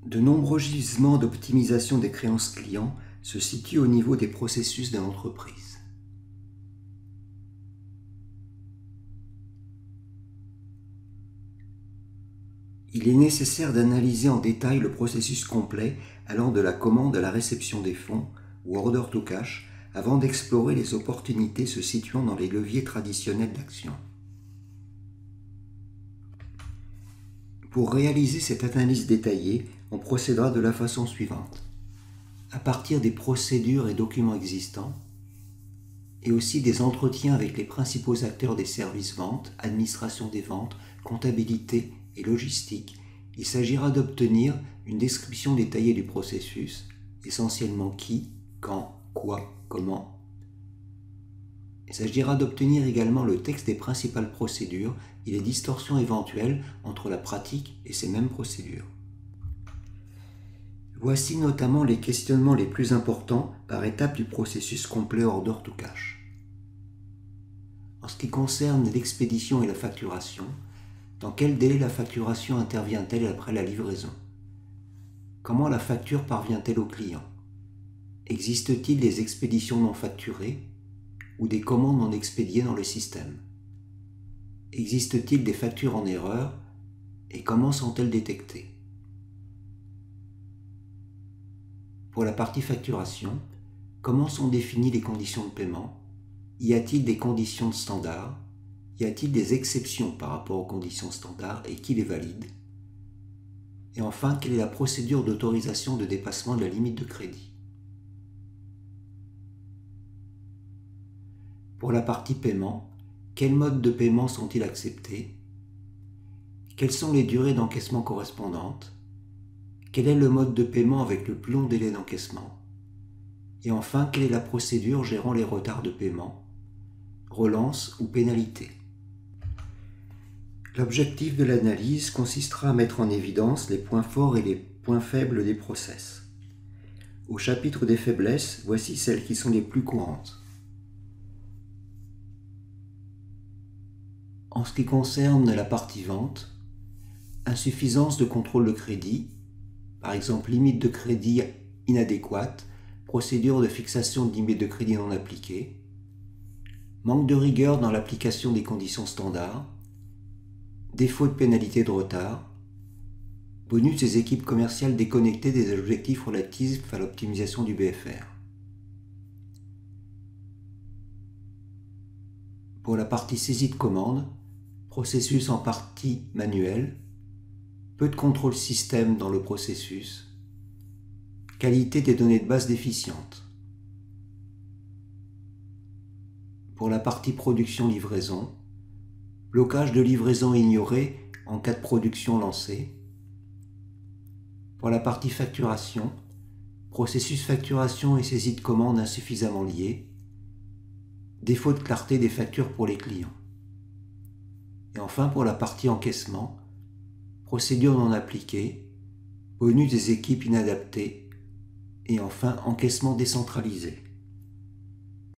De nombreux gisements d'optimisation des créances clients se situent au niveau des processus de l'entreprise. Il est nécessaire d'analyser en détail le processus complet allant de la commande à la réception des fonds, ou order to cash, avant d'explorer les opportunités se situant dans les leviers traditionnels d'action. Pour réaliser cette analyse détaillée, on procédera de la façon suivante. À partir des procédures et documents existants, et aussi des entretiens avec les principaux acteurs des services ventes, administration des ventes, comptabilité et logistique, il s'agira d'obtenir une description détaillée du processus, essentiellement qui, quand, quoi, comment. Il s'agira d'obtenir également le texte des principales procédures et les distorsions éventuelles entre la pratique et ces mêmes procédures. Voici notamment les questionnements les plus importants par étape du processus complet order to cash. En ce qui concerne l'expédition et la facturation, dans quel délai la facturation intervient-elle après la livraison? Comment la facture parvient-elle au client? Existe-t-il des expéditions non facturées ou des commandes non expédiées dans le système? Existe-t-il des factures en erreur et comment sont-elles détectées? Pour la partie facturation, comment sont définies les conditions de paiement? Y a-t-il des conditions standards? Y a-t-il des exceptions par rapport aux conditions standards et qui les valide? Et enfin, quelle est la procédure d'autorisation de dépassement de la limite de crédit? Pour la partie paiement, quels modes de paiement sont-ils acceptés? Quelles sont les durées d'encaissement correspondantes? Quel est le mode de paiement avec le plus long délai d'encaissement? Et enfin, quelle est la procédure gérant les retards de paiement, relance ou pénalité? L'objectif de l'analyse consistera à mettre en évidence les points forts et les points faibles des process. Au chapitre des faiblesses, voici celles qui sont les plus courantes. En ce qui concerne la partie vente, insuffisance de contrôle de crédit, par exemple limite de crédit inadéquate, procédure de fixation de limite de crédit non appliquée, manque de rigueur dans l'application des conditions standards, défaut de pénalité de retard, bonus des équipes commerciales déconnectées des objectifs relatifs à l'optimisation du BFR. Pour la partie saisie de commande, processus en partie manuel, peu de contrôle système dans le processus, qualité des données de base déficiente. Pour la partie production-livraison, blocage de livraison ignoré en cas de production lancée. Pour la partie facturation, processus facturation et saisie de commande insuffisamment liés, défaut de clarté des factures pour les clients. Et enfin pour la partie encaissement, procédure non appliquée, bonus des équipes inadaptées et enfin encaissement décentralisé.